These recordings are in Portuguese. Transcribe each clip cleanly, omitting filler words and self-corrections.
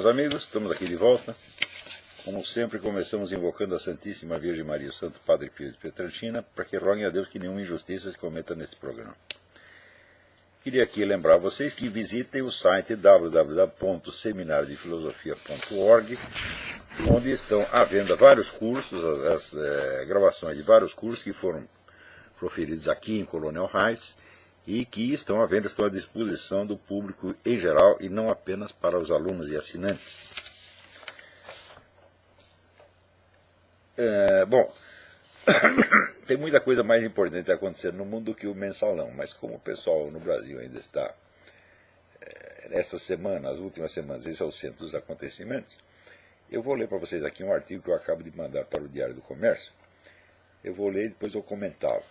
amigos, estamos aqui de volta. Como sempre, começamos invocando a Santíssima Virgem Maria e o Santo Padre Pio de Pietrelcina, para que roguem a Deus que nenhuma injustiça se cometa neste programa. Queria aqui lembrar a vocês que visitem o site www.seminariodefilosofia.org, onde estão à venda vários cursos, as gravações de vários cursos que foram proferidos aqui em Coronel Reis, e que estão à venda, estão à disposição do público em geral e não apenas para os alunos e assinantes. Bom, tem muita coisa mais importante acontecendo no mundo do que o mensalão, mas como o pessoal no Brasil ainda está, esta semana, as últimas semanas, esse é o centro dos acontecimentos, eu vou ler para vocês aqui um artigo que eu acabo de mandar para o Diário do Comércio. Eu vou ler e depois eu comentá-lo.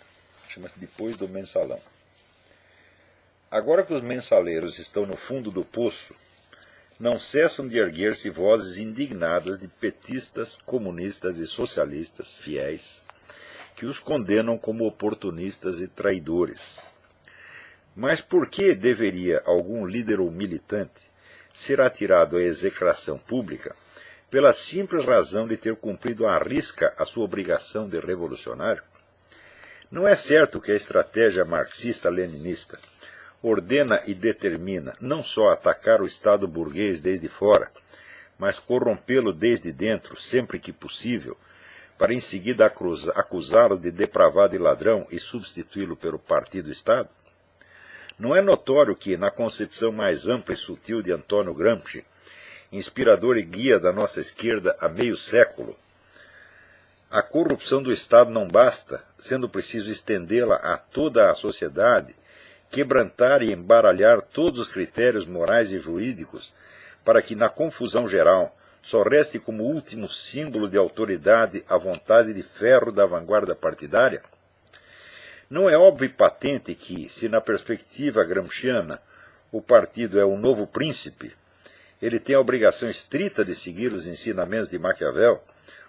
Chama-se Depois do Mensalão. Agora que os mensaleiros estão no fundo do poço, não cessam de erguer-se vozes indignadas de petistas, comunistas e socialistas fiéis, que os condenam como oportunistas e traidores. Mas por que deveria algum líder ou militante ser atirado à execração pública pela simples razão de ter cumprido à risca a sua obrigação de revolucionário? Não é certo que a estratégia marxista-leninista ordena e determina não só atacar o Estado burguês desde fora, mas corrompê-lo desde dentro, sempre que possível, para em seguida acusá-lo de depravado e ladrão e substituí-lo pelo Partido-Estado? Não é notório que, na concepção mais ampla e sutil de Antônio Gramsci, inspirador e guia da nossa esquerda há meio século, a corrupção do Estado não basta, sendo preciso estendê-la a toda a sociedade, quebrantar e embaralhar todos os critérios morais e jurídicos, para que, na confusão geral, só reste como último símbolo de autoridade a vontade de ferro da vanguarda partidária? Não é óbvio e patente que, se na perspectiva gramsciana o partido é o novo príncipe, ele tem a obrigação estrita de seguir os ensinamentos de Maquiavel,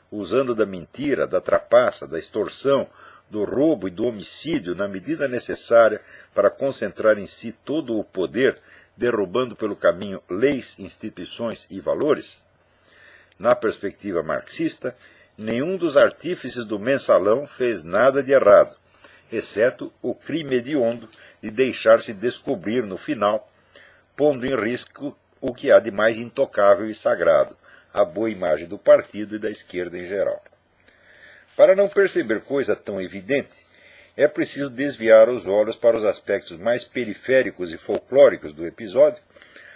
usando da mentira, da trapaça, da extorsão, do roubo e do homicídio na medida necessária para concentrar em si todo o poder, derrubando pelo caminho leis, instituições e valores? Na perspectiva marxista, nenhum dos artífices do mensalão fez nada de errado, exceto o crime hediondo de deixar-se descobrir no final, pondo em risco o que há de mais intocável e sagrado, a boa imagem do partido e da esquerda em geral. Para não perceber coisa tão evidente, é preciso desviar os olhos para os aspectos mais periféricos e folclóricos do episódio,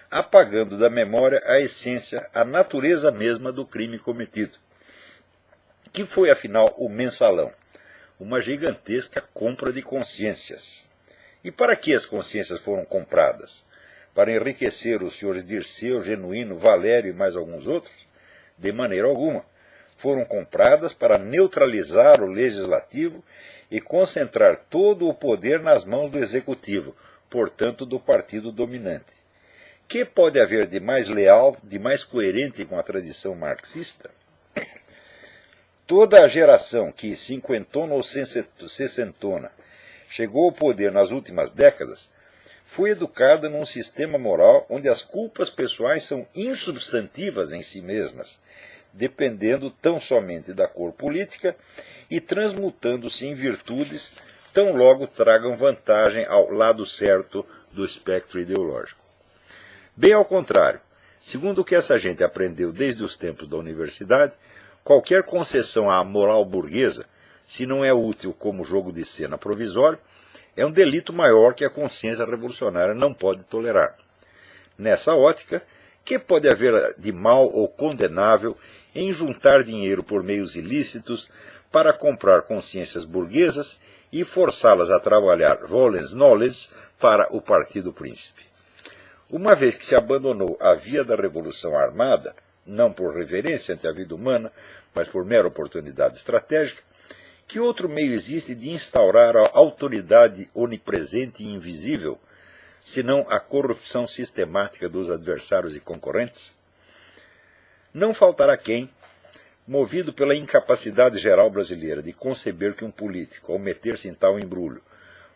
apagando da memória a essência, a natureza mesma do crime cometido. Que foi, afinal, o mensalão? Uma gigantesca compra de consciências. E para que as consciências foram compradas? Para enriquecer os senhores Dirceu, Genuíno, Valério e mais alguns outros? De maneira alguma. Foram compradas para neutralizar o legislativo e concentrar todo o poder nas mãos do executivo, portanto do partido dominante. Que pode haver de mais leal, de mais coerente com a tradição marxista? Toda a geração que, cinquentona ou sessentona, chegou ao poder nas últimas décadas, foi educada num sistema moral onde as culpas pessoais são insubstantivas em si mesmas, dependendo tão somente da cor política e transmutando-se em virtudes tão logo tragam vantagem ao lado certo do espectro ideológico. Bem ao contrário, segundo o que essa gente aprendeu desde os tempos da universidade, qualquer concessão à moral burguesa, se não é útil como jogo de cena provisório, é um delito maior que a consciência revolucionária não pode tolerar. Nessa ótica, que pode haver de mal ou condenável em juntar dinheiro por meios ilícitos para comprar consciências burguesas e forçá-las a trabalhar volens-nolens para o Partido Príncipe? Uma vez que se abandonou a via da revolução armada, não por reverência ante a vida humana, mas por mera oportunidade estratégica, que outro meio existe de instaurar a autoridade onipresente e invisível, senão a corrupção sistemática dos adversários e concorrentes? Não faltará quem, movido pela incapacidade geral brasileira de conceber que um político, ao meter-se em tal embrulho,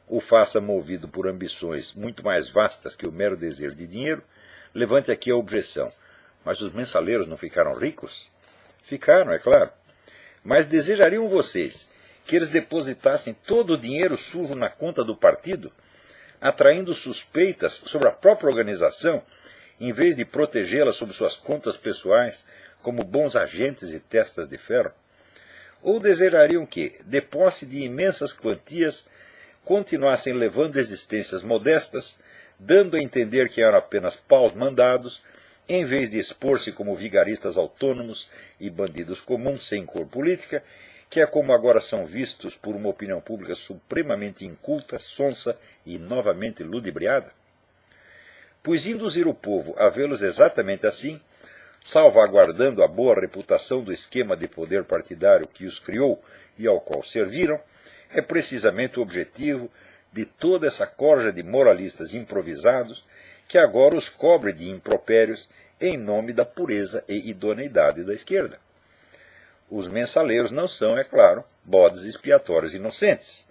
o faça movido por ambições muito mais vastas que o mero desejo de dinheiro, levante aqui a objeção. Mas os mensaleiros não ficaram ricos? Ficaram, é claro. Mas desejariam vocês que eles depositassem todo o dinheiro sujo na conta do partido, atraindo suspeitas sobre a própria organização, em vez de protegê-la sob suas contas pessoais, como bons agentes e testas de ferro? Ou desejariam que, de posse de imensas quantias, continuassem levando existências modestas, dando a entender que eram apenas paus mandados, em vez de expor-se como vigaristas autônomos e bandidos comuns sem cor política, que é como agora são vistos por uma opinião pública supremamente inculta, sonsa e novamente ludibriada? Pois induzir o povo a vê-los exatamente assim, salvaguardando a boa reputação do esquema de poder partidário que os criou e ao qual serviram, é precisamente o objetivo de toda essa corja de moralistas improvisados que agora os cobre de impropérios em nome da pureza e idoneidade da esquerda. Os mensaleiros não são, é claro, bodes expiatórios inocentes.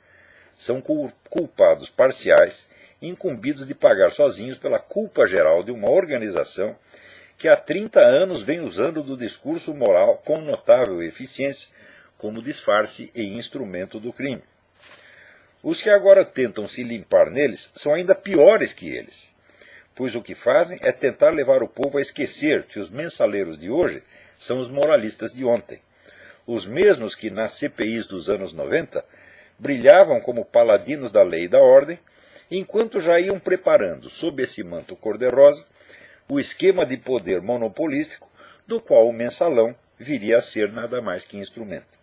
São culpados parciais, incumbidos de pagar sozinhos pela culpa geral de uma organização que há 30 anos vem usando do discurso moral com notável eficiência como disfarce e instrumento do crime. Os que agora tentam se limpar neles são ainda piores que eles, pois o que fazem é tentar levar o povo a esquecer que os mensaleiros de hoje são os moralistas de ontem, os mesmos que nas CPIs dos anos 90 brilhavam como paladinos da lei e da ordem, enquanto já iam preparando, sob esse manto cor-de-rosa, o esquema de poder monopolístico do qual o mensalão viria a ser nada mais que instrumento.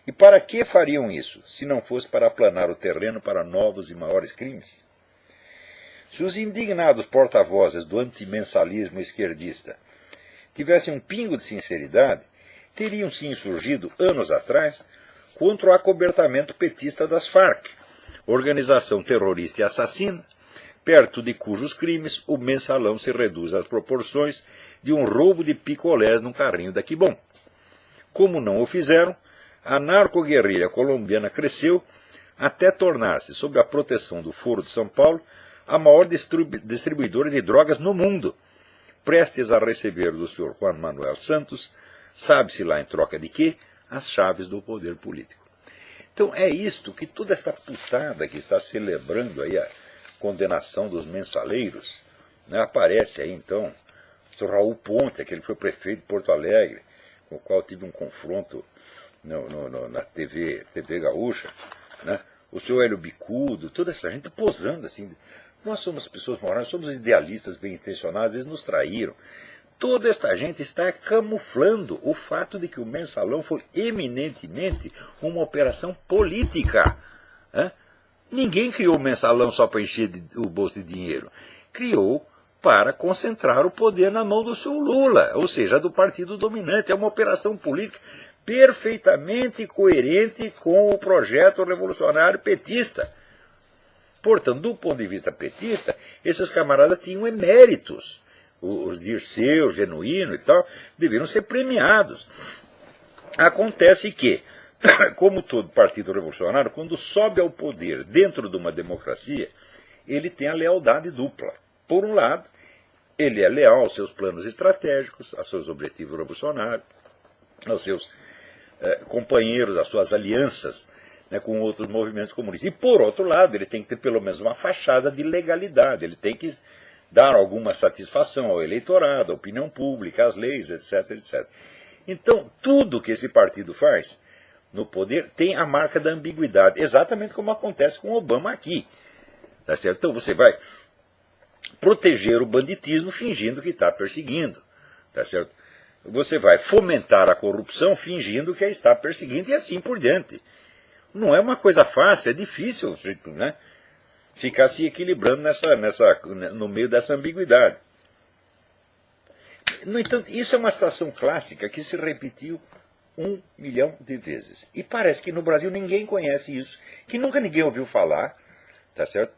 E para que fariam isso, se não fosse para aplanar o terreno para novos e maiores crimes? Se os indignados porta-vozes do antimensalismo esquerdista tivessem um pingo de sinceridade, teriam se insurgido anos atrás contra o acobertamento petista das Farc, organização terrorista e assassina, perto de cujos crimes o mensalão se reduz às proporções de um roubo de picolés num carrinho da Quibom. Como não o fizeram, a narco-guerrilha colombiana cresceu até tornar-se, sob a proteção do Foro de São Paulo, a maior distribuidora de drogas no mundo, prestes a receber do Sr. Juan Manuel Santos, sabe-se lá em troca de quê, as chaves do poder político. Então é isto que toda esta putada que está celebrando aí a condenação dos mensaleiros, né, aparece aí então o Sr. Raul Ponte, que ele foi prefeito de Porto Alegre, com o qual tive um confronto na TV Gaúcha, né, o Sr. Hélio Bicudo, toda essa gente posando assim. Nós somos pessoas morais, somos idealistas bem intencionados, eles nos traíram. Toda esta gente está camuflando o fato de que o mensalão foi eminentemente uma operação política. Né? Ninguém criou o mensalão só para encher o bolso de dinheiro. Criou para concentrar o poder na mão do seu Lula, ou seja, do partido dominante. É uma operação política perfeitamente coerente com o projeto revolucionário petista. Portanto, do ponto de vista petista, esses camaradas tinham eméritos. Os Dirceu, Genuíno e tal, deveriam ser premiados. Acontece que, como todo partido revolucionário, quando sobe ao poder dentro de uma democracia, ele tem a lealdade dupla. Por um lado, ele é leal aos seus planos estratégicos, aos seus objetivos revolucionários, aos seus companheiros, às suas alianças, né, com outros movimentos comunistas. E, por outro lado, ele tem que ter pelo menos uma fachada de legalidade, ele tem que dar alguma satisfação ao eleitorado, à opinião pública, às leis, etc, etc. Então, tudo que esse partido faz no poder tem a marca da ambiguidade, exatamente como acontece com Obama aqui. Tá certo? Então, você vai proteger o banditismo fingindo que está perseguindo. Tá certo? Você vai fomentar a corrupção fingindo que a está perseguindo e assim por diante. Não é uma coisa fácil, é difícil, né, ficar se equilibrando no meio dessa ambiguidade. No entanto, isso é uma situação clássica que se repetiu 1 milhão de vezes. E parece que no Brasil ninguém conhece isso, que nunca ninguém ouviu falar, tá certo?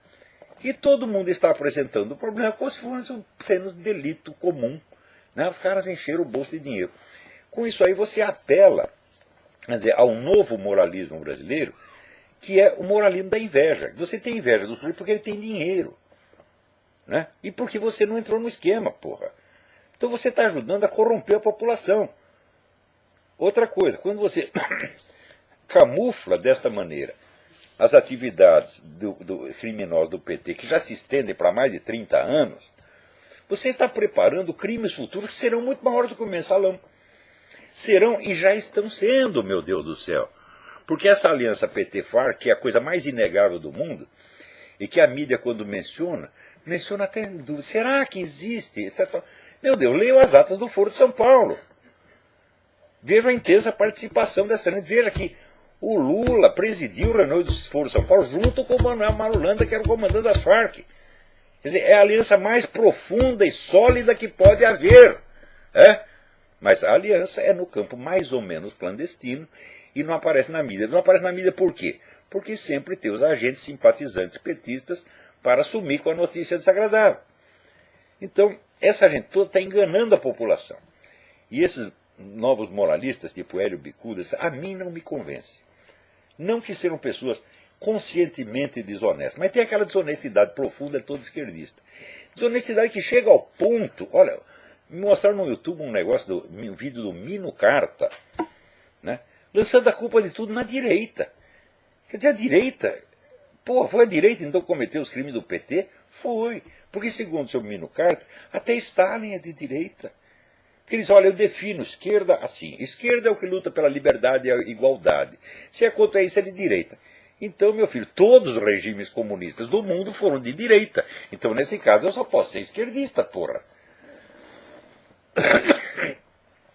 E todo mundo está apresentando o problema como se fosse um delito comum. Né? Os caras encheram o bolso de dinheiro. Com isso aí você apela, quer dizer, ao novo moralismo brasileiro, que é o moralismo da inveja. Você tem inveja do sujeito porque ele tem dinheiro. Né? E porque você não entrou no esquema, porra. Então você está ajudando a corromper a população. Outra coisa, quando você camufla desta maneira as atividades do criminosos do PT, que já se estendem para mais de 30 anos, você está preparando crimes futuros que serão muito maiores do que o mensalão. Serão e já estão sendo, meu Deus do céu. Porque essa aliança PT-FARC, que é a coisa mais inegável do mundo, e que a mídia, quando menciona até em dúvida, será que existe? Etc. Meu Deus, leiam as atas do Foro de São Paulo. Veja a intensa participação dessa gente. Veja que o Lula presidiu o reunião do Foro de São Paulo junto com o Manuel Marulanda, que era o comandante das Farc. Quer dizer, é a aliança mais profunda e sólida que pode haver. Mas a aliança é no campo mais ou menos clandestino e não aparece na mídia. Não aparece na mídia por quê? Porque sempre tem os agentes simpatizantes petistas para sumir com a notícia desagradável. Então, essa gente toda está enganando a população. E esses novos moralistas, tipo Hélio Bicuda, a mim não me convence. Não que sejam pessoas conscientemente desonestas, mas tem aquela desonestidade profunda de todo esquerdista. Desonestidade que chega ao ponto, olha, me mostraram no YouTube um vídeo do Mino Carta, né, lançando a culpa de tudo na direita. Quer dizer, a direita, foi a direita então que cometeu os crimes do PT? Foi, porque segundo o seu Mino Carta, até Stalin é de direita. Porque eles, olha, eu defino esquerda assim, esquerda é o que luta pela liberdade e a igualdade. Se é contra isso, é de direita. Então, meu filho, todos os regimes comunistas do mundo foram de direita. Então, nesse caso, eu só posso ser esquerdista, porra.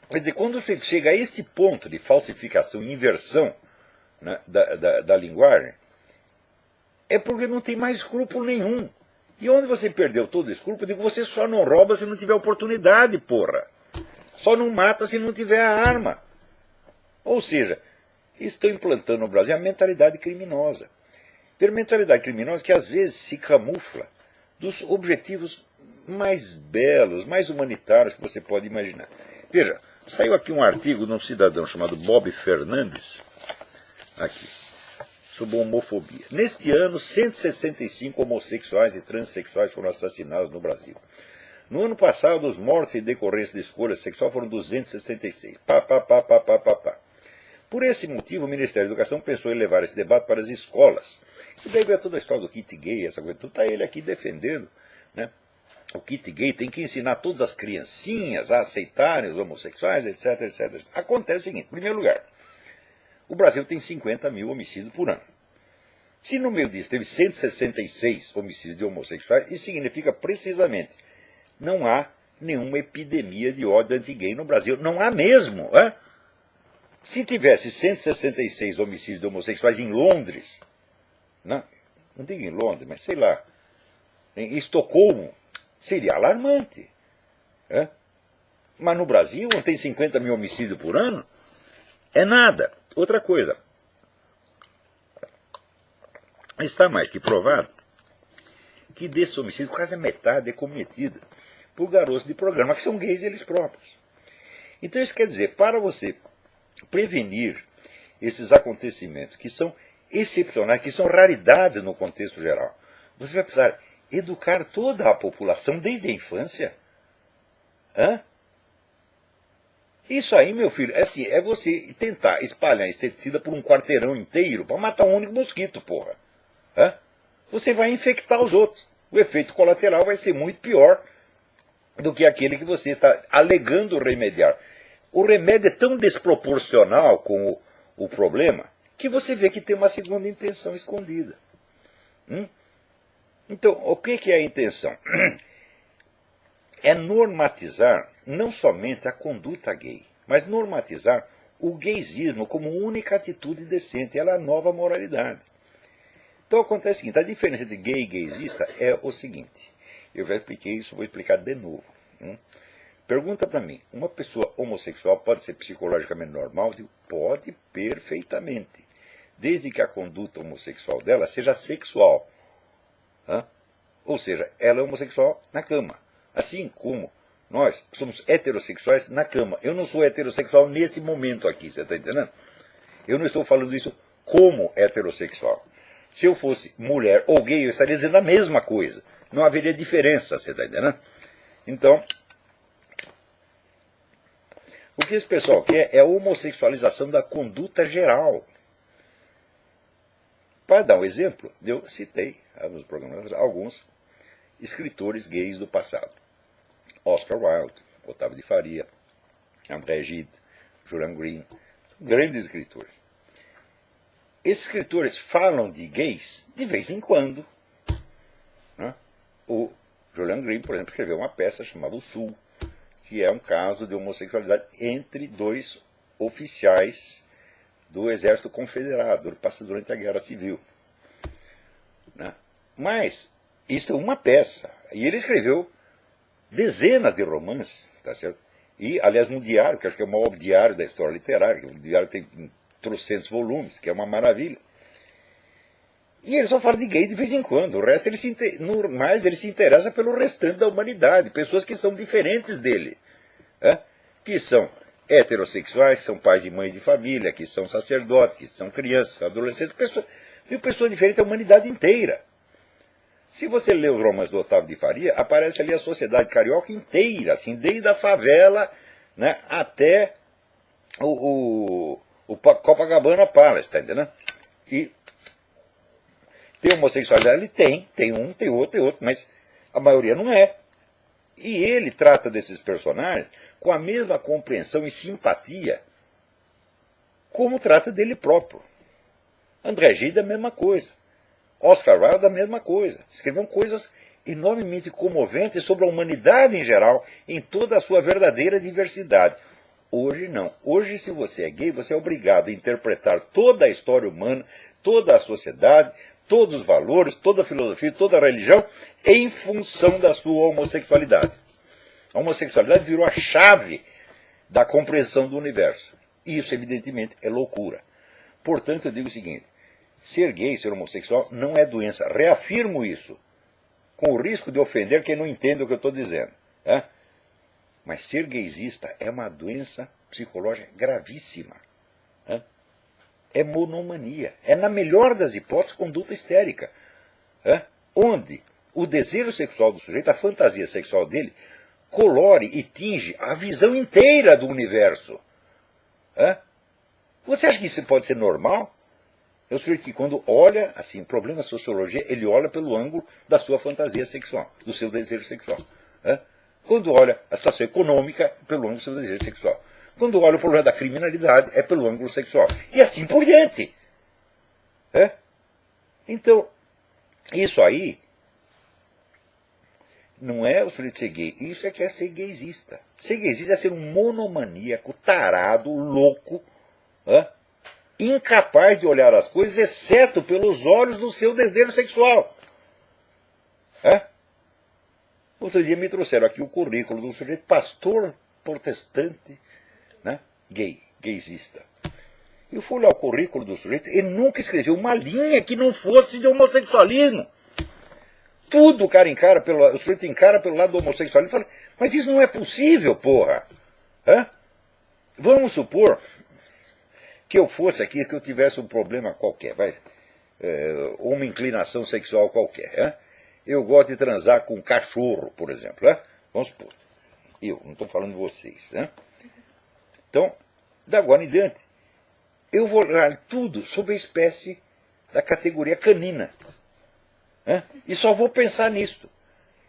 Quer dizer, quando você chega a este ponto de falsificação e inversão, né, da linguagem, é porque não tem mais escrúpulo nenhum. E onde você perdeu todo escrúpulo, eu digo, você só não rouba se não tiver oportunidade, porra. Só não mata se não tiver a arma. Ou seja, estão implantando no Brasil a mentalidade criminosa. A mentalidade criminosa que às vezes se camufla dos objetivos mais belos, mais humanitários que você pode imaginar. Veja, saiu aqui um artigo de um cidadão chamado Bob Fernandes, aqui, sobre homofobia. Neste ano, 165 homossexuais e transexuais foram assassinados no Brasil. No ano passado, os mortos em decorrência de escolha sexual foram 266. Por esse motivo, o Ministério da Educação pensou em levar esse debate para as escolas. E daí veio toda a história do kit gay, essa coisa. Tudo está ele aqui defendendo, né? O kit gay tem que ensinar todas as criancinhas a aceitarem os homossexuais, etc, etc. Acontece o seguinte, em primeiro lugar, o Brasil tem 50 mil homicídios por ano. Se no meio disso teve 166 homicídios de homossexuais, isso significa precisamente não há nenhuma epidemia de ódio anti-gay no Brasil. Não há mesmo. Se tivesse 166 homicídios de homossexuais em Londres, não digo em Londres, mas sei lá, em Estocolmo, seria alarmante. Mas no Brasil, onde tem 50 mil homicídios por ano, é nada. Outra coisa, está mais que provado que desse homicídio quase a metade é cometida por garotos de programa, que são gays eles próprios. Então isso quer dizer, para você prevenir esses acontecimentos que são excepcionais, que são raridades no contexto geral, você vai precisar educar toda a população desde a infância. Isso aí, meu filho, é você tentar espalhar inseticida por um quarteirão inteiro para matar um único mosquito, porra. Você vai infectar os outros. O efeito colateral vai ser muito pior do que aquele que você está alegando remediar. O remédio é tão desproporcional com o problema que você vê que tem uma segunda intenção escondida. Então, o que é a intenção? É normatizar não somente a conduta gay, mas normatizar o gaysismo como única atitude decente. Ela é a nova moralidade. Então acontece o seguinte, a diferença de gay e gaysista é o seguinte, eu já expliquei isso, vou explicar de novo. Pergunta para mim, uma pessoa homossexual pode ser psicologicamente normal? Eu digo, pode perfeitamente, desde que a conduta homossexual dela seja sexual. Ou seja, ela é homossexual na cama, assim como nós somos heterossexuais na cama. Eu não sou heterossexual nesse momento aqui, você está entendendo? Eu não estou falando isso como heterossexual. Se eu fosse mulher ou gay, eu estaria dizendo a mesma coisa. Não haveria diferença, você está entendendo? Então, O que esse pessoal quer é a homossexualização da conduta geral. Para dar um exemplo, eu citei nos programas alguns escritores gays do passado. Oscar Wilde, Otávio de Faria, André Gide, Julian Green, grandes escritores. Esses escritores falam de gays de vez em quando. Né? O Julian Green, por exemplo, escreveu uma peça chamada O Sul, que é um caso de homossexualidade entre dois oficiais do Exército Confederado, durante a Guerra Civil. Né? Mas isso é uma peça. E ele escreveu dezenas de romances, tá certo? E, aliás, um diário, que acho que é o maior diário da história literária, um diário que tem trocentos volumes, que é uma maravilha. E ele só fala de gay de vez em quando. O resto, ele se interessa pelo restante da humanidade, pessoas que são diferentes dele, né? Que são heterossexuais, que são pais e mães de família, que são sacerdotes, que são crianças, adolescentes, pessoas diferentes da humanidade inteira. Se você lê os romances do Otávio de Faria, aparece ali a sociedade carioca inteira, assim, desde a favela, né, até o Copacabana Palace, tá entendendo? E tem homossexualidade, ele tem um, tem outro, mas a maioria não é. E ele trata desses personagens com a mesma compreensão e simpatia como trata dele próprio. André Gide, a mesma coisa. Oscar Wilde, a mesma coisa. Escreveram coisas enormemente comoventes sobre a humanidade em geral, em toda a sua verdadeira diversidade. Hoje não. Hoje, se você é gay, você é obrigado a interpretar toda a história humana, toda a sociedade, todos os valores, toda a filosofia, toda a religião, em função da sua homossexualidade. A homossexualidade virou a chave da compreensão do universo. E isso, evidentemente, é loucura. Portanto, eu digo o seguinte: ser gay, ser homossexual, não é doença. Reafirmo isso, com o risco de ofender quem não entende o que eu estou dizendo. Né? Mas ser gaysista é uma doença psicológica gravíssima. Né? É monomania. É, na melhor das hipóteses, conduta histérica. Né? Onde o desejo sexual do sujeito, a fantasia sexual dele, colore e tinge a visão inteira do universo. Né? Você acha que isso pode ser normal? É o sujeito que, quando olha, assim, problema da sociologia, ele olha pelo ângulo da sua fantasia sexual, do seu desejo sexual. Né? Quando olha a situação econômica, pelo ângulo do seu desejo sexual. Quando olha o problema da criminalidade, é pelo ângulo sexual. E assim por diante. É? Então, isso aí não é o sujeito ser gay. Isso é que é ser gaysista. Ser gaysista é ser um monomaníaco, tarado, louco, incapaz de olhar as coisas, exceto pelos olhos do seu desejo sexual. Outro dia me trouxeram aqui o currículo do sujeito pastor protestante, né, gaysista. Eu fui olhar o currículo do sujeito, ele nunca escreveu uma linha que não fosse de homossexualismo. Tudo o sujeito encara pelo lado do homossexualismo. Fala, mas isso não é possível, porra. Vamos supor que eu fosse aqui, que eu tivesse um problema qualquer, uma inclinação sexual qualquer. Eu gosto de transar com um cachorro, por exemplo. Vamos supor. Eu, não estou falando de vocês. Então, da agora em diante, eu vou olhar tudo sob a espécie da categoria canina. E só vou pensar nisto.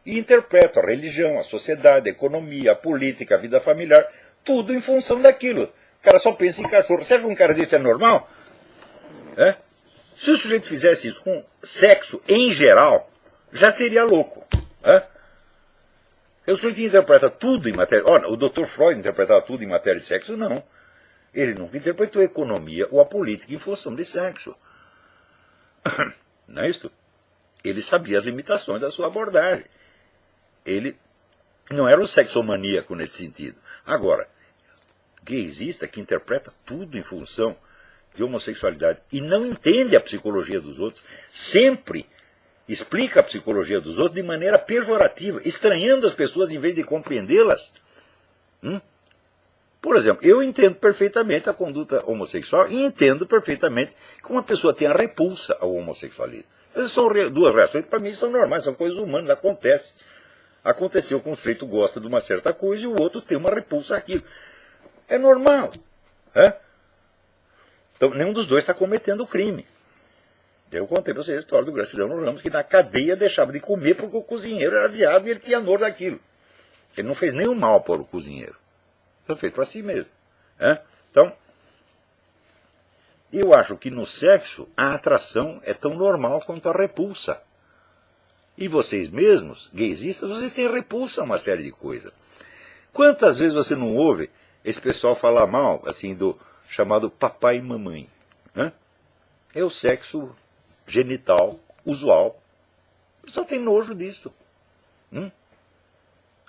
E interpreto a religião, a sociedade, a economia, a política, a vida familiar, tudo em função daquilo. O cara só pensa em cachorro. Você acha que um cara desse é normal? Se o sujeito fizesse isso com sexo em geral, já seria louco. O sujeito interpreta tudo em matéria... Olha, o Dr. Freud interpretava tudo em matéria de sexo? Não. Ele nunca interpretou a economia ou a política em função de sexo. Não é isso? Ele sabia as limitações da sua abordagem. Ele não era um sexomaníaco nesse sentido. Agora, gaysista que interpreta tudo em função de homossexualidade e não entende a psicologia dos outros, sempre explica a psicologia dos outros de maneira pejorativa, estranhando as pessoas em vez de compreendê-las. Por exemplo, eu entendo perfeitamente a conduta homossexual e entendo perfeitamente que uma pessoa tenha repulsa ao homossexualismo. Essas são duas reações que para mim são normais, são coisas humanas, acontece. Aconteceu com o sujeito gosta de uma certa coisa e o outro tem uma repulsa àquilo. É normal. É? Então, nenhum dos dois está cometendo crime. Eu contei para vocês a história do Graciliano Ramos, que na cadeia deixava de comer porque o cozinheiro era viado e ele tinha nojo daquilo. Ele não fez nenhum mal para o cozinheiro. Foi feito para si mesmo. É? Então, eu acho que no sexo a atração é tão normal quanto a repulsa. E vocês mesmos, gaysistas, vocês têm repulsa a uma série de coisas. Quantas vezes você não ouve esse pessoal falar mal, assim, do chamado papai e mamãe? Né? É o sexo genital usual. O pessoal tem nojo disso.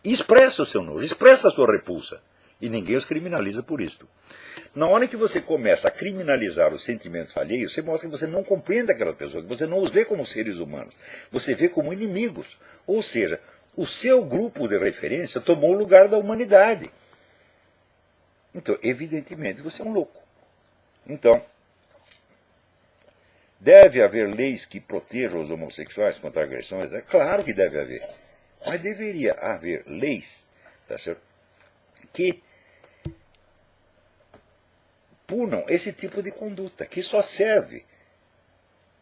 E expressa o seu nojo, expressa a sua repulsa. E ninguém os criminaliza por isso. Na hora que você começa a criminalizar os sentimentos alheios, você mostra que você não compreende aquelas pessoas, que você não os vê como seres humanos. Você vê como inimigos. Ou seja, o seu grupo de referência tomou o lugar da humanidade. Então, evidentemente, você é um louco. Então, deve haver leis que protejam os homossexuais contra agressões? É claro que deve haver. Mas deveria haver leis, tá certo, que punam esse tipo de conduta, que só serve,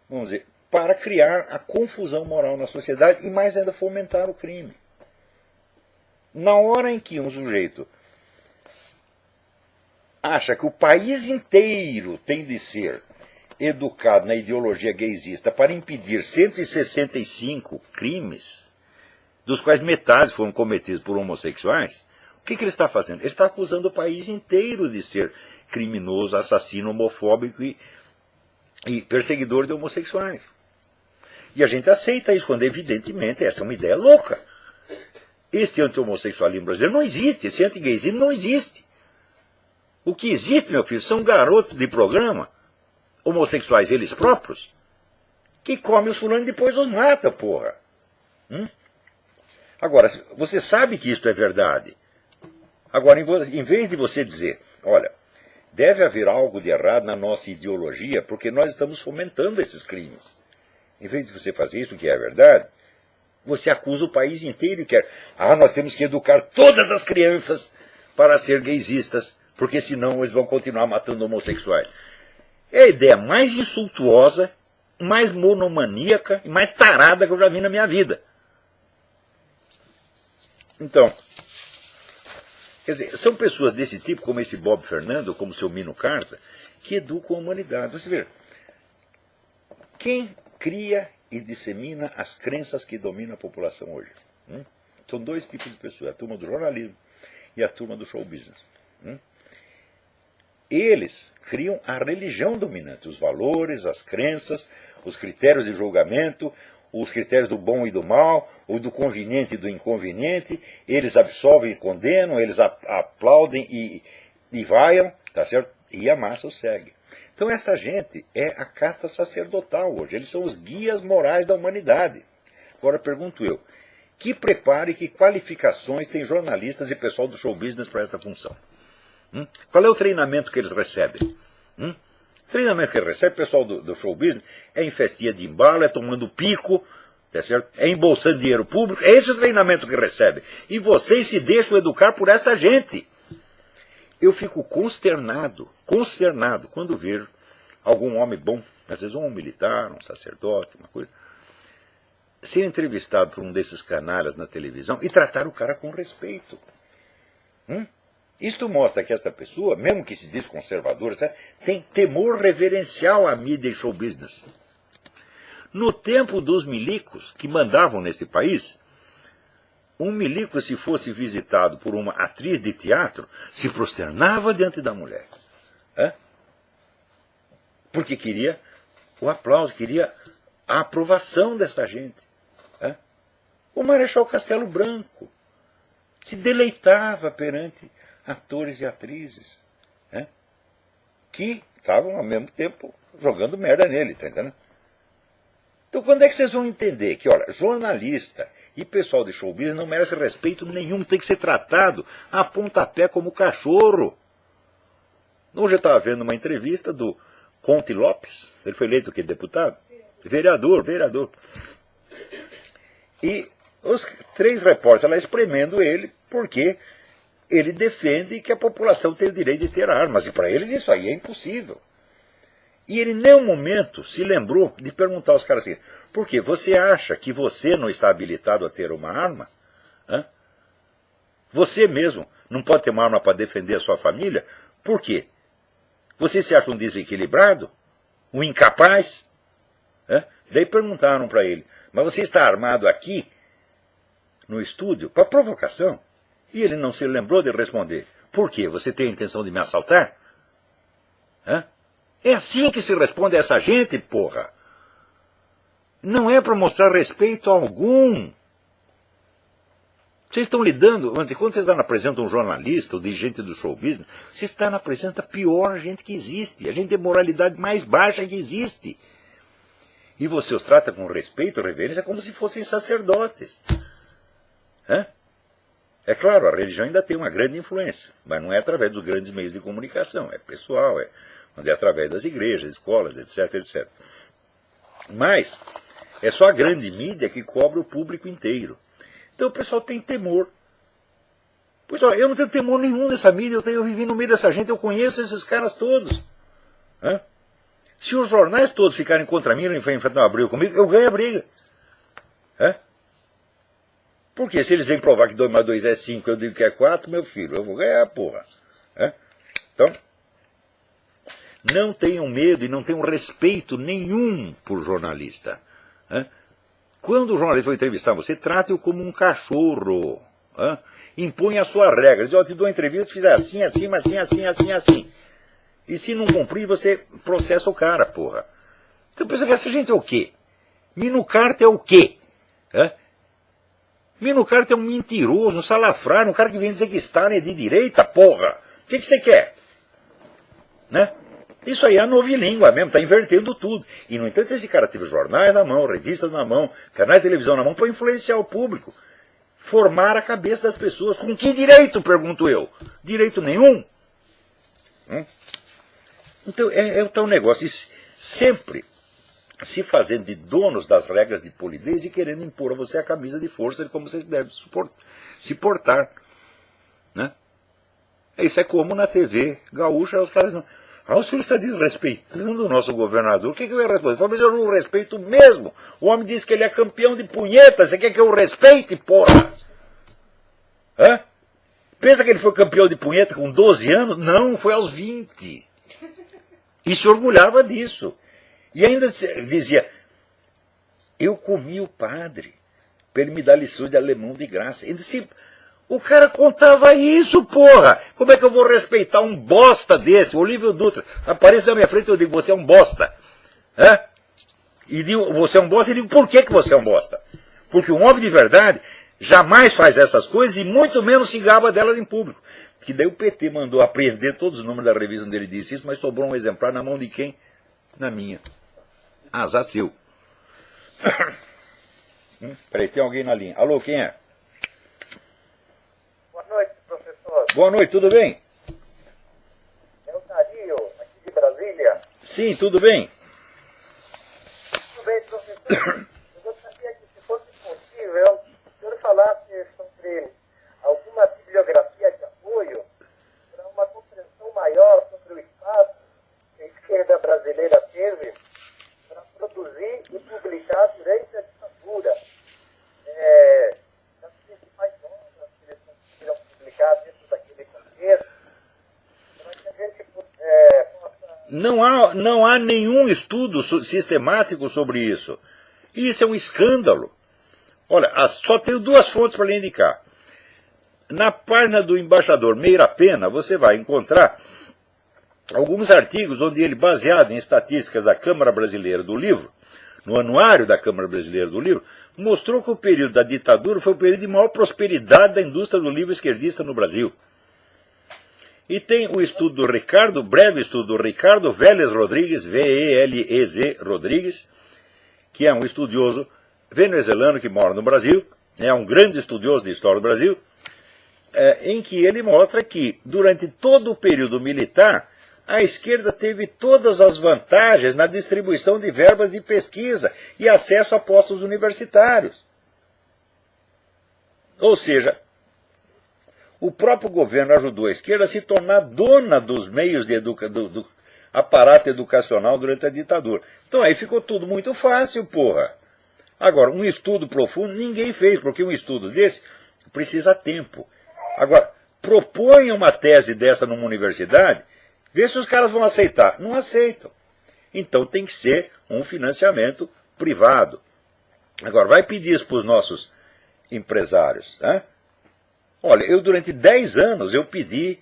vamos dizer, para criar a confusão moral na sociedade e mais ainda fomentar o crime. Na hora em que um sujeito acha que o país inteiro tem de ser educado na ideologia gaysista para impedir 165 crimes, dos quais metade foram cometidos por homossexuais, o que ele está fazendo? Ele está acusando o país inteiro de ser criminoso, assassino, homofóbico e perseguidor de homossexuais. E a gente aceita isso, quando evidentemente essa é uma ideia louca. Este anti-homossexualismo brasileiro não existe, esse anti-gaysismo não existe. O que existe, meu filho, são garotos de programa, homossexuais eles próprios, que comem os fulanos e depois os matam, porra. Agora, você sabe que isso é verdade. Agora, em vez de você dizer, olha, deve haver algo de errado na nossa ideologia, porque nós estamos fomentando esses crimes. Em vez de você fazer isso, que é a verdade, você acusa o país inteiro e quer, nós temos que educar todas as crianças para ser gaysistas, porque senão eles vão continuar matando homossexuais. É a ideia mais insultuosa, mais monomaníaca e mais tarada que eu já vi na minha vida. Então, quer dizer, são pessoas desse tipo, como esse Bob Fernando, como o seu Mino Carta, que educam a humanidade. Você vê, quem cria e dissemina as crenças que dominam a população hoje? São dois tipos de pessoas, a turma do jornalismo e a turma do show business. Eles criam a religião dominante, os valores, as crenças, os critérios de julgamento, os critérios do bom e do mal, ou do conveniente e do inconveniente. Eles absolvem e condenam, eles aplaudem e vaiam, tá certo? E a massa os segue. Então esta gente é a casta sacerdotal hoje, eles são os guias morais da humanidade. Agora pergunto eu, que preparo e que qualificações tem jornalistas e pessoal do show business para esta função? Qual é o treinamento que eles recebem? O treinamento que eles recebem, o pessoal do show business, é em festinha de embalo, é tomando pico, tá certo? É embolsando dinheiro público, é esse o treinamento que recebem. E vocês se deixam educar por esta gente. Eu fico consternado quando vejo algum homem bom, às vezes um militar, um sacerdote, uma coisa, ser entrevistado por um desses canalhas na televisão e tratar o cara com respeito. Isto mostra que esta pessoa, mesmo que se diz conservadora, tem temor reverencial à mídia e show business. No tempo dos milicos que mandavam neste país, um milico, se fosse visitado por uma atriz de teatro, se prosternava diante da mulher. Porque queria o aplauso, queria a aprovação dessa gente. O Marechal Castelo Branco se deleitava perante atores e atrizes que estavam ao mesmo tempo jogando merda nele, tá entendendo? Então quando é que vocês vão entender que, olha, jornalista e pessoal de show business não merece respeito nenhum, tem que ser tratado a pontapé como cachorro? Hoje eu estava vendo uma entrevista do Conte Lopes, ele foi eleito o quê? Deputado? Vereador. E os 3 repórteres lá espremendo ele porque ele defende que a população tem o direito de ter armas, e para eles isso aí é impossível. E ele, em nenhum momento, se lembrou de perguntar aos caras assim, por quê? Você acha que você não está habilitado a ter uma arma? Hã? Você mesmo não pode ter uma arma para defender a sua família? Por quê? Você se acha um desequilibrado? Um incapaz? Hã? Daí perguntaram para ele, mas você está armado aqui, no estúdio, para provocação? E ele não se lembrou de responder. Por quê? Você tem a intenção de me assaltar? Hã? É assim que se responde a essa gente, porra. Não é para mostrar respeito algum. Vocês estão lidando, quando vocês apresentam um jornalista, ou dirigente do show business, vocês estão apresentando a pior gente que existe, a gente de moralidade mais baixa que existe. E você os trata com respeito, reverência, como se fossem sacerdotes. Hã? É claro, a religião ainda tem uma grande influência, mas não é através dos grandes meios de comunicação, é pessoal, é através das igrejas, escolas, etc, etc. Mas é só a grande mídia que cobre o público inteiro. Então o pessoal tem temor. Pois olha, eu não tenho temor nenhum dessa mídia, eu vivi no meio dessa gente, eu conheço esses caras todos. Hã? Se os jornais todos ficarem contra mim, enfrentar uma briga comigo, eu ganho a briga. Hã? Porque se eles vêm provar que 2 mais 2 é 5, eu digo que é 4, meu filho, eu vou ganhar, porra. Hã? Então, não tenham medo e não tenham respeito nenhum por jornalista. Hã? Quando o jornalista for entrevistar você, trate-o como um cachorro. Hã? Impõe a sua regra. Diz, eu te dou uma entrevista, fizer assim, assim, assim, assim, assim, assim. E se não cumprir, você processa o cara, porra. Então pensa que essa gente é o quê? Minucarta é o quê? Hã? Minucarta é um mentiroso, um salafrário, um cara que vem dizer que Stalin é de direita, porra. O que você quer? Né? Isso aí é a novilíngua mesmo, está invertendo tudo. E, no entanto, esse cara teve jornais na mão, revistas na mão, canais de televisão na mão, para influenciar o público. Formar a cabeça das pessoas. Com que direito, pergunto eu? Direito nenhum. Então, é o tal negócio. Sempre se fazendo de donos das regras de polidez e querendo impor a você a camisa de força de como você deve se portar. Né? Isso é como na TV gaúcha, os caras não... o senhor está desrespeitando o nosso governador. O que eu ia responder? Mas eu não respeito mesmo. O homem disse que ele é campeão de punheta. Você quer que eu respeite, porra? Hã? Pensa que ele foi campeão de punheta com 12 anos? Não, foi aos 20. E se orgulhava disso. E ainda dizia, eu comi o padre para ele me dar lições de alemão de graça. Ele disse, o cara contava isso, porra. Como é que eu vou respeitar um bosta desse? O Olívio Dutra aparece na minha frente e eu digo, você é um bosta. Hã? E digo, você é um bosta, e digo, por que você é um bosta? Porque um homem de verdade jamais faz essas coisas e muito menos se gaba delas em público. Que daí o PT mandou apreender todos os números da revista onde ele disse isso, mas sobrou um exemplar na mão de quem? Na minha. Azar seu. Peraí, tem alguém na linha. Alô, quem é? Boa noite, professor. Boa noite, tudo bem? É o Dario, aqui de Brasília. Sim, tudo bem. Tudo bem, professor. Eu gostaria que, se fosse possível, o senhor falasse sobre alguma bibliografia de apoio para uma compreensão maior sobre o espaço que a esquerda brasileira teve para produzir e publicar durante a ditadura. As principais obras que eles conseguiram publicar dentro daquele contexto, para que a gente possa... Não há nenhum estudo sistemático sobre isso. Isso é um escândalo. Olha, só tenho 2 fontes para lhe indicar. Na página do embaixador Meira Pena, você vai encontrar alguns artigos onde ele, baseado em estatísticas da Câmara Brasileira do Livro, no anuário da Câmara Brasileira do Livro, mostrou que o período da ditadura foi o período de maior prosperidade da indústria do livro esquerdista no Brasil. E tem o estudo do Ricardo, breve estudo do Ricardo Vélez Rodrigues, V-E-L-E-Z Rodrigues, que é um estudioso venezuelano que mora no Brasil, é um grande estudioso de história do Brasil, em que ele mostra que, durante todo o período militar, a esquerda teve todas as vantagens na distribuição de verbas de pesquisa e acesso a postos universitários. Ou seja, O próprio governo ajudou a esquerda a se tornar dona dos meios do aparato educacional durante a ditadura. Então aí ficou tudo muito fácil, porra. Agora, um estudo profundo ninguém fez, porque um estudo desse precisa tempo. Agora, proponha uma tese dessa numa universidade, vê se os caras vão aceitar. Não aceitam. Então tem que ser um financiamento privado. Agora, vai pedir isso para os nossos empresários, né? Olha, eu durante 10 anos eu pedi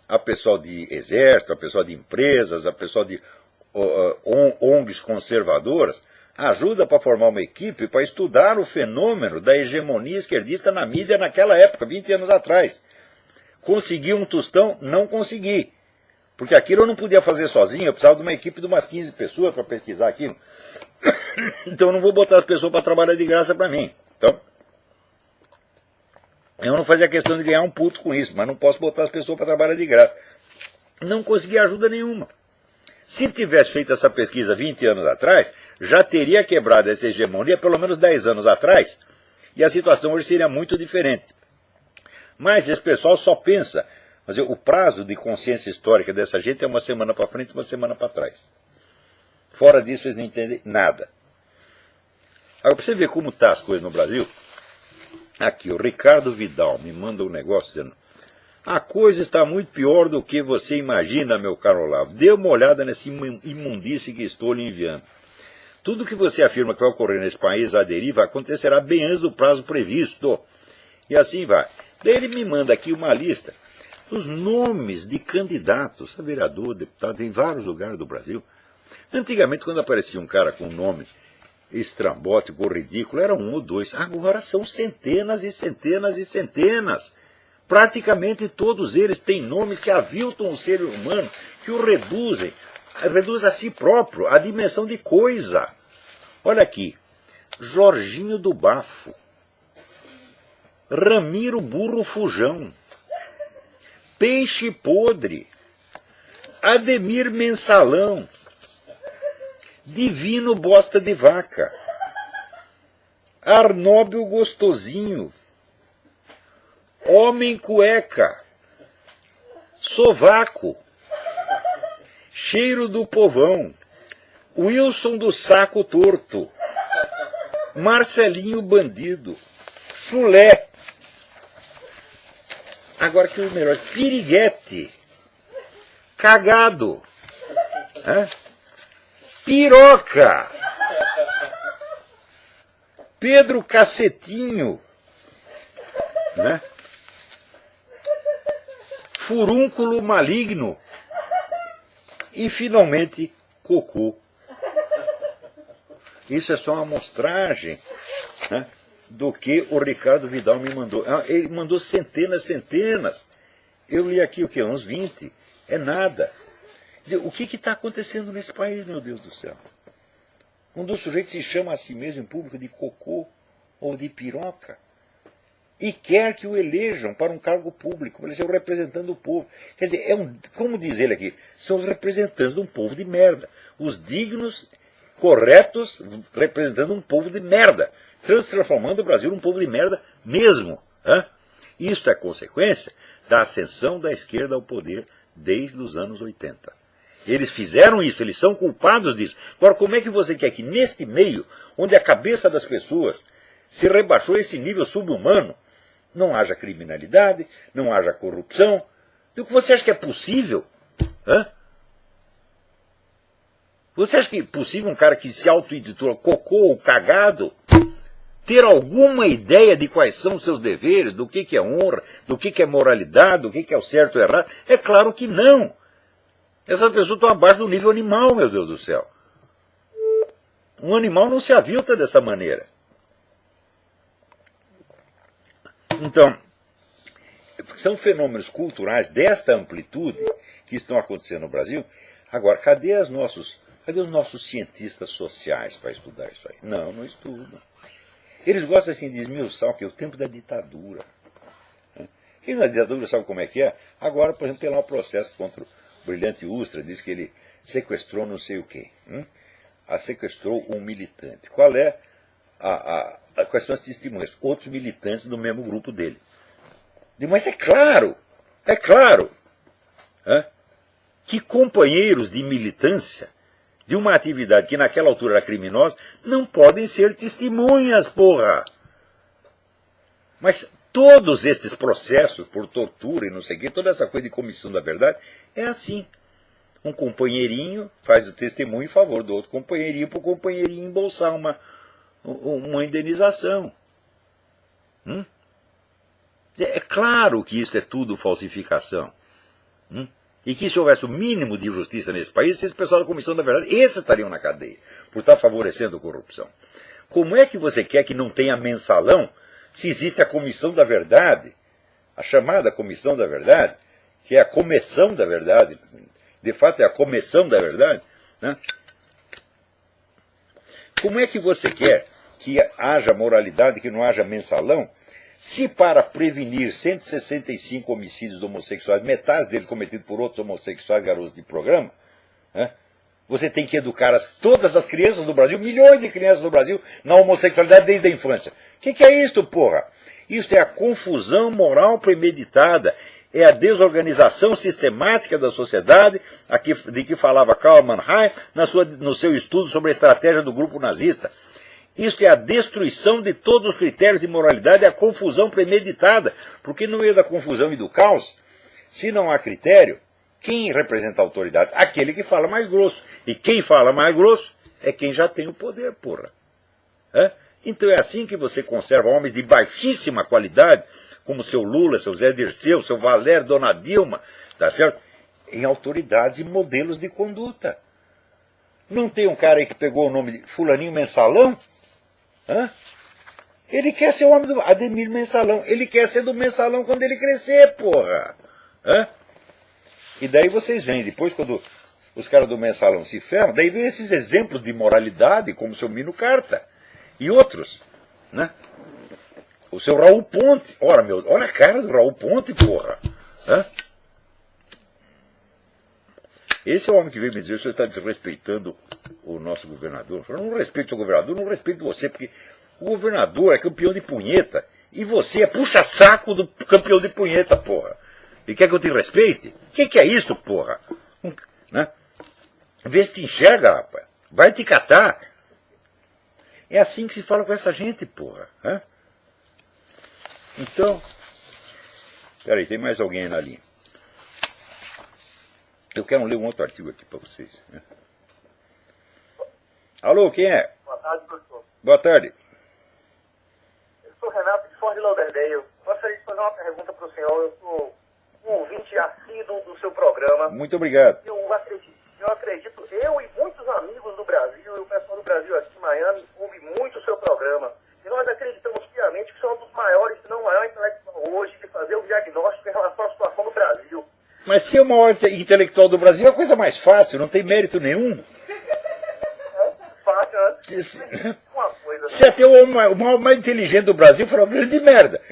a pessoal de exército, a pessoal de empresas, a pessoal de ONGs conservadoras, ajuda para formar uma equipe para estudar o fenômeno da hegemonia esquerdista na mídia naquela época, 20 anos atrás. Consegui um tostão? Não consegui. Porque aquilo eu não podia fazer sozinho, eu precisava de uma equipe de umas 15 pessoas para pesquisar aquilo. Então eu não vou botar as pessoas para trabalhar de graça para mim. Então, eu não fazia questão de ganhar um puto com isso, mas não posso botar as pessoas para trabalhar de graça. Não consegui ajuda nenhuma. Se tivesse feito essa pesquisa 20 anos atrás, já teria quebrado essa hegemonia pelo menos 10 anos atrás, e a situação hoje seria muito diferente. Mas esse pessoal só pensa, mas o prazo de consciência histórica dessa gente é uma semana para frente e uma semana para trás. Fora disso, eles não entendem nada. Agora, para você ver como estão as coisas no Brasil, aqui, o Ricardo Vidal me manda um negócio dizendo: a coisa está muito pior do que você imagina, meu caro Olavo. Dê uma olhada nessa imundície que estou lhe enviando. Tudo que você afirma que vai ocorrer nesse país à deriva acontecerá bem antes do prazo previsto. E assim vai. Daí ele me manda aqui uma lista dos nomes de candidatos a vereador, deputado, em vários lugares do Brasil. Antigamente, quando aparecia um cara com um nome estrambótico ou ridículo, era um ou dois. Agora são centenas e centenas e centenas. Praticamente todos eles têm nomes que aviltam o ser humano, que o reduzem a si próprio, a dimensão de coisa. Olha aqui, Jorginho do Bafo, Ramiro Burro Fujão, Peixe Podre, Ademir Mensalão, Divino Bosta de Vaca, Arnóbio Gostosinho, Homem Cueca, Sovaco, Cheiro do Povão, Wilson do Saco Torto, Marcelinho Bandido, Chulé. Agora que o melhor, Piriguete, Cagado, Piroca, Pedro Cacetinho, né? Furúnculo Maligno e, finalmente, Cocô. Isso é só uma amostragem, né, do que o Ricardo Vidal me mandou. Ele mandou centenas. Eu li aqui o quê? Uns 20. É nada. O que está acontecendo nesse país, meu Deus do céu? Um dos sujeitos se chama a si mesmo em público de cocô ou de piroca e quer que o elejam para um cargo público, para ele ser o representante do povo. Quer dizer, como diz ele aqui, são os representantes de um povo de merda. Os dignos, corretos, representando um povo de merda. Transformando o Brasil num povo de merda mesmo. Isto é consequência da ascensão da esquerda ao poder desde os anos 80. Eles fizeram isso, eles são culpados disso. Agora, como é que você quer que neste meio, onde a cabeça das pessoas se rebaixou a esse nível subhumano, não haja criminalidade, não haja corrupção? O que você acha que é possível? Você acha que é possível um cara que se auto-intitula cocô ou cagado ter alguma ideia de quais são os seus deveres, do que é honra, do que é moralidade, do que é o certo ou errado? É claro que não. Essas pessoas estão abaixo do nível animal, meu Deus do céu. Um animal não se avilta dessa maneira. Então, são fenômenos culturais desta amplitude que estão acontecendo no Brasil. Agora, cadê os nossos cientistas sociais para estudar isso aí? Não estudam. Eles gostam assim de esmiuçar o tempo da ditadura. E na ditadura, sabe como é que é? Agora, por exemplo, tem lá um processo contra o Brilhante Ustra, diz que ele sequestrou não sei o quê. Sequestrou um militante. Qual é quais são as testemunhas? Outros militantes do mesmo grupo dele. Mas é claro, que companheiros de militância de uma atividade que naquela altura era criminosa não podem ser testemunhas, porra. Mas todos estes processos por tortura e não sei o quê, toda essa coisa de comissão da verdade, é assim. Um companheirinho faz o testemunho em favor do outro companheirinho para o companheirinho embolsar uma indenização. É claro que isso é tudo falsificação. E que se houvesse o mínimo de justiça nesse país, esse pessoal da Comissão da Verdade, esses estariam na cadeia, por estar favorecendo a corrupção. Como é que você quer que não tenha mensalão se existe a Comissão da Verdade, a chamada Comissão da Verdade, que é a Comissão da Verdade, de fato é a Comissão da Verdade, né? Como é que você quer que haja moralidade, que não haja mensalão, se para prevenir 165 homicídios de homossexuais, metade deles cometidos por outros homossexuais garotos de programa, né, você tem que educar todas as crianças do Brasil, milhões de crianças do Brasil, na homossexualidade desde a infância. O que é isso, porra? Isso é a confusão moral premeditada, é a desorganização sistemática da sociedade, de que falava Karl Mannheim no seu estudo sobre a estratégia do grupo nazista. Isso é a destruição de todos os critérios de moralidade, é a confusão premeditada, porque no meio da confusão e do caos, se não há critério, quem representa a autoridade? Aquele que fala mais grosso. E quem fala mais grosso é quem já tem o poder, porra. Então é assim que você conserva homens de baixíssima qualidade, como seu Lula, seu Zé Dirceu, seu Valério, Dona Dilma, tá certo? Em autoridades e modelos de conduta. Não tem um cara aí que pegou o nome de Fulaninho Mensalão? Ele quer ser o homem do Ademir Mensalão. Ele quer ser do Mensalão quando ele crescer, porra. E daí vocês veem, depois quando os caras do Mensalão se ferram, daí vem esses exemplos de moralidade, como o seu Mino Carta e outros, né? O seu Raul Ponte. Olha a cara do Raul Ponte, porra. Esse é o homem que veio me dizer: o senhor está desrespeitando o nosso governador. Eu não respeito o seu governador, não respeito você, porque o governador é campeão de punheta e você é puxa-saco do campeão de punheta, porra. E quer que eu te respeite? O que é isso, porra? Né? Vê se te enxerga, rapaz. Vai te catar. É assim que se fala com essa gente, porra. Então, peraí, tem mais alguém aí na linha. Eu quero ler um outro artigo aqui para vocês. Né? Alô, quem é? Boa tarde, professor. Boa tarde. Eu sou Renato de Ford Lauderdale. Eu gostaria de fazer uma pergunta para o senhor. Eu sou um ouvinte assíduo do seu programa. Muito obrigado. Eu acredito, eu e muitos amigos do Brasil, e o pessoal do Brasil aqui em Miami, ouve muito o seu programa. E nós acreditamos piamente que você é um dos maiores, se não o maior intelectual hoje, de fazer o diagnóstico em relação à situação do Brasil. Mas ser o maior intelectual do Brasil é a coisa mais fácil, não tem mérito nenhum. Fácil, né? Uma coisa, se até o maior mais inteligente do Brasil for uma grande merda.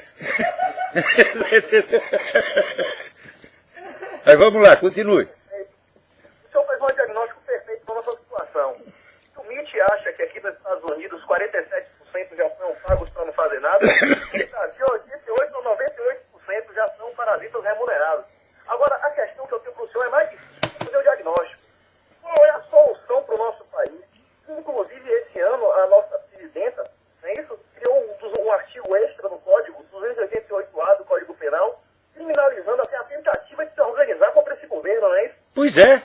Aí vamos lá, continue. O senhor fez um diagnóstico perfeito para a nossa situação. O MIT acha que aqui nos Estados Unidos 47% já são pagos para não fazer nada. No Brasil, 88 ou 98% já são parasitas remunerados. Agora, a questão que eu tenho para o senhor é mais difícil de fazer o diagnóstico. Qual é a solução para o nosso país? Inclusive, esse ano, a nossa presidenta, não é isso? Criou um artigo extra no Código 288A do Código Penal, criminalizando até a tentativa de se organizar contra esse governo, não é isso? Pois é.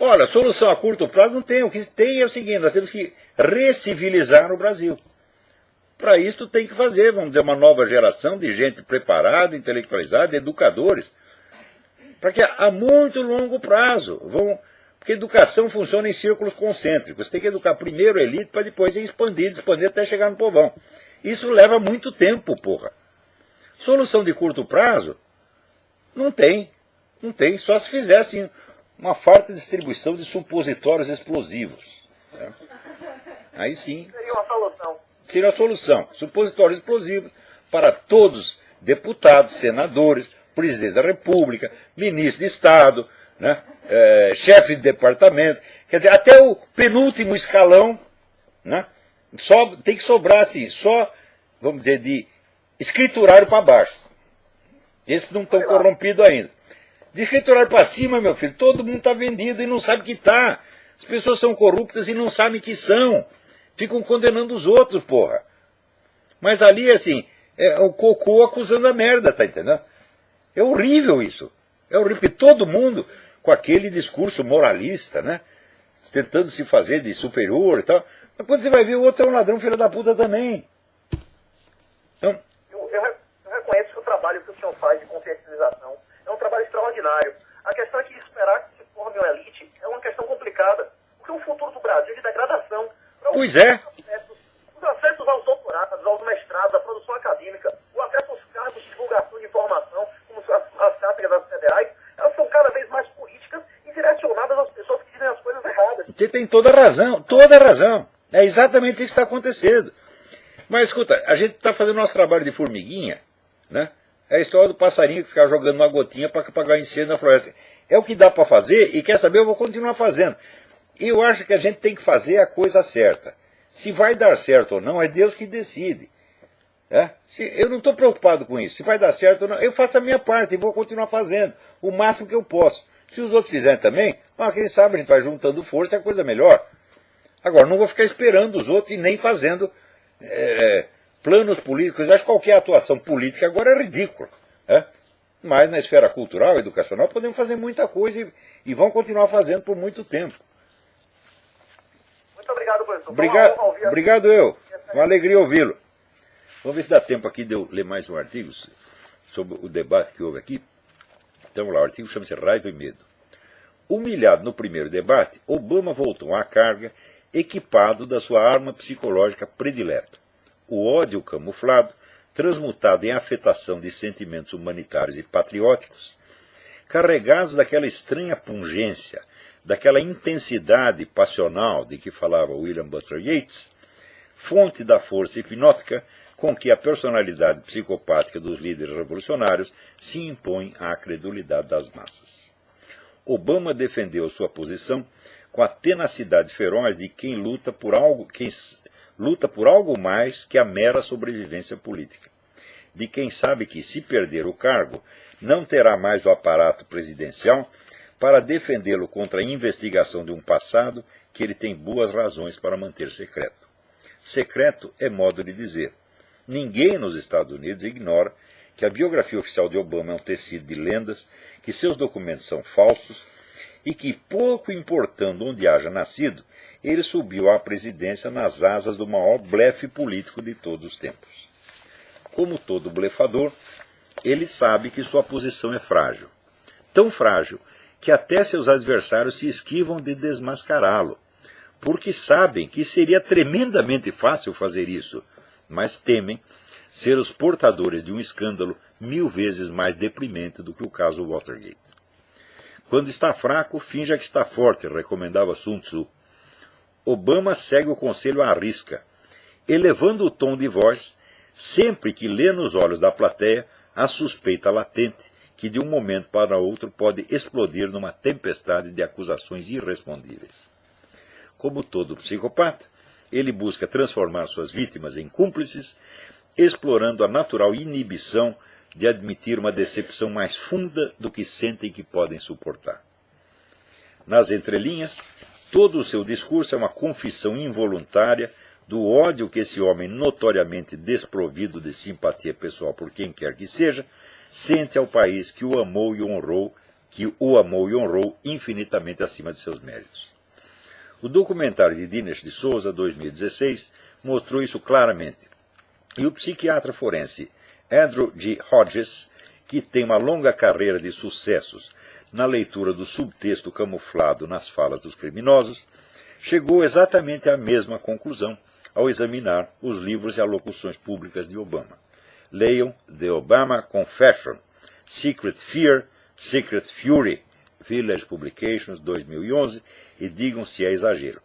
Olha, solução a curto prazo não tem. O que tem é o seguinte: nós temos que recivilizar o Brasil. Para isso tem que fazer, vamos dizer, uma nova geração de gente preparada, intelectualizada, educadores. Para que a muito longo prazo porque educação funciona em círculos concêntricos. Você tem que educar primeiro a elite para depois expandir até chegar no povão. Isso leva muito tempo, porra. Solução de curto prazo? Não tem. Não tem. Só se fizesse uma farta distribuição de supositórios explosivos. Né? Aí sim. Seria uma solução. Seria a solução. Supositórios explosivos para todos, deputados, senadores, presidente da República, ministro de Estado, né, chefe de departamento, quer dizer, até o penúltimo escalão, né, tem que sobrar assim, só, vamos dizer, de escriturário para baixo. Esses não estão corrompidos ainda. De escriturário para cima, meu filho, todo mundo está vendido e não sabe que está. As pessoas são corruptas e não sabem que são. Ficam condenando os outros, porra. Mas ali, assim, é o cocô acusando a merda, tá entendendo? É horrível isso. É horrível, porque todo mundo, com aquele discurso moralista, né? Tentando se fazer de superior e tal. Mas quando você vai ver, o outro é um ladrão, filho da puta também. Então, eu reconheço que o trabalho que o senhor faz de conscientização é um trabalho extraordinário. A questão é que esperar que se forme uma elite é uma questão complicada. Porque o futuro do Brasil é de degradação. Pois é. Os acessos aos doutorados, aos mestrados, à produção acadêmica, o acesso aos cargos de divulgação de informação, como as cátedras federais, elas são cada vez mais políticas e direcionadas às pessoas que dizem as coisas erradas. Você tem toda a razão, toda a razão. É exatamente isso que está acontecendo. Mas escuta, a gente está fazendo nosso trabalho de formiguinha, né? É a história do passarinho que fica jogando uma gotinha para apagar incêndio na floresta. É o que dá para fazer e quer saber, eu vou continuar fazendo. Eu acho que a gente tem que fazer a coisa certa. Se vai dar certo ou não, é Deus que decide. Eu não estou preocupado com isso. Se vai dar certo ou não, eu faço a minha parte e vou continuar fazendo o máximo que eu posso. Se os outros fizerem também, quem sabe a gente vai juntando força e a coisa melhor. Agora, não vou ficar esperando os outros e nem fazendo planos políticos. Eu acho que qualquer atuação política agora é ridícula. Mas na esfera cultural, educacional, podemos fazer muita coisa e vão continuar fazendo por muito tempo. Muito obrigado, professor. Obrigado eu. Uma alegria ouvi-lo. Vamos ver se dá tempo aqui de eu ler mais um artigo sobre o debate que houve aqui. Então lá, o artigo chama-se Raiva e Medo. Humilhado no primeiro debate, Obama voltou à carga equipado da sua arma psicológica predileta. O ódio camuflado, transmutado em afetação de sentimentos humanitários e patrióticos, carregados daquela estranha pungência, daquela intensidade passional de que falava William Butler Yeats, fonte da força hipnótica com que a personalidade psicopática dos líderes revolucionários se impõe à credulidade das massas. Obama defendeu sua posição com a tenacidade feroz de quem luta por algo mais que a mera sobrevivência política, de quem sabe que, se perder o cargo, não terá mais o aparato presidencial para defendê-lo contra a investigação de um passado que ele tem boas razões para manter secreto. Secreto é modo de dizer. Ninguém nos Estados Unidos ignora que a biografia oficial de Obama é um tecido de lendas, que seus documentos são falsos e que, pouco importando onde haja nascido, ele subiu à presidência nas asas do maior blefe político de todos os tempos. Como todo blefador, ele sabe que sua posição é frágil. Tão frágil que até seus adversários se esquivam de desmascará-lo, porque sabem que seria tremendamente fácil fazer isso, mas temem ser os portadores de um escândalo 1000 vezes mais deprimente do que o caso Watergate. Quando está fraco, finja que está forte, recomendava Sun Tzu. Obama segue o conselho à risca, elevando o tom de voz sempre que lê nos olhos da plateia a suspeita latente que de um momento para outro pode explodir numa tempestade de acusações irrespondíveis. Como todo psicopata, ele busca transformar suas vítimas em cúmplices, explorando a natural inibição de admitir uma decepção mais funda do que sentem que podem suportar. Nas entrelinhas, todo o seu discurso é uma confissão involuntária do ódio que esse homem notoriamente desprovido de simpatia pessoal por quem quer que seja, sente ao país que o amou e honrou infinitamente acima de seus méritos. O documentário de Dinesh de Souza, 2016, mostrou isso claramente. E o psiquiatra forense Andrew G. Hodges, que tem uma longa carreira de sucessos na leitura do subtexto camuflado nas falas dos criminosos, chegou exatamente à mesma conclusão ao examinar os livros e alocuções públicas de Obama. Leiam The Obama Confession, Secret Fear, Secret Fury, Village Publications, 2011, e digam se é exagero.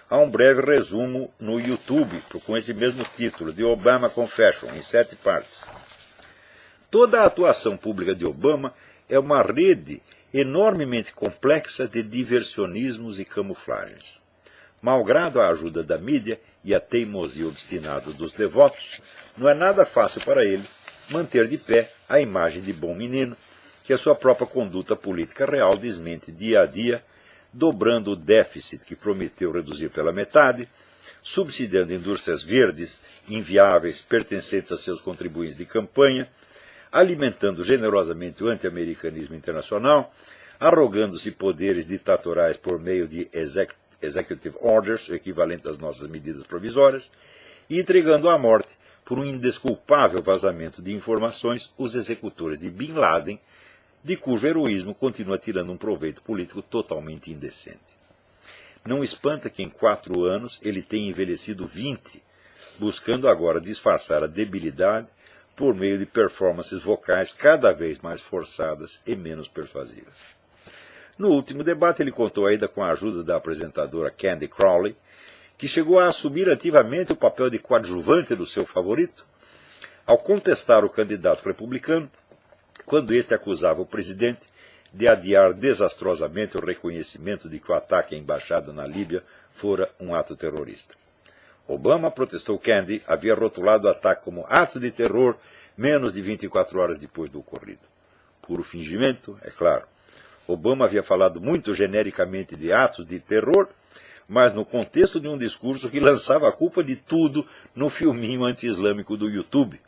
Há um breve resumo no YouTube com esse mesmo título, The Obama Confession, em 7 partes. Toda a atuação pública de Obama é uma rede enormemente complexa de diversionismos e camuflagens. Malgrado a ajuda da mídia e a teimosia obstinada dos devotos, não é nada fácil para ele manter de pé a imagem de bom menino que a sua própria conduta política real desmente dia a dia, dobrando o déficit que prometeu reduzir pela metade, subsidiando indústrias verdes, inviáveis, pertencentes a seus contribuintes de campanha, alimentando generosamente o anti-americanismo internacional, arrogando-se poderes ditatoriais por meio de executive orders, o equivalente às nossas medidas provisórias, e entregando à morte, por um indesculpável vazamento de informações, os executores de Bin Laden, de cujo heroísmo continua tirando um proveito político totalmente indecente. Não espanta que em 4 anos ele tenha envelhecido 20, buscando agora disfarçar a debilidade por meio de performances vocais cada vez mais forçadas e menos persuasivas. No último debate ele contou ainda com a ajuda da apresentadora Candy Crowley, que chegou a assumir ativamente o papel de coadjuvante do seu favorito, ao contestar o candidato republicano, quando este acusava o presidente de adiar desastrosamente o reconhecimento de que o ataque à embaixada na Líbia fora um ato terrorista. Obama, protestou Candy, havia rotulado o ataque como ato de terror menos de 24 horas depois do ocorrido. Puro fingimento, é claro. Obama havia falado muito genericamente de atos de terror, mas no contexto de um discurso que lançava a culpa de tudo no filminho anti-islâmico do YouTube,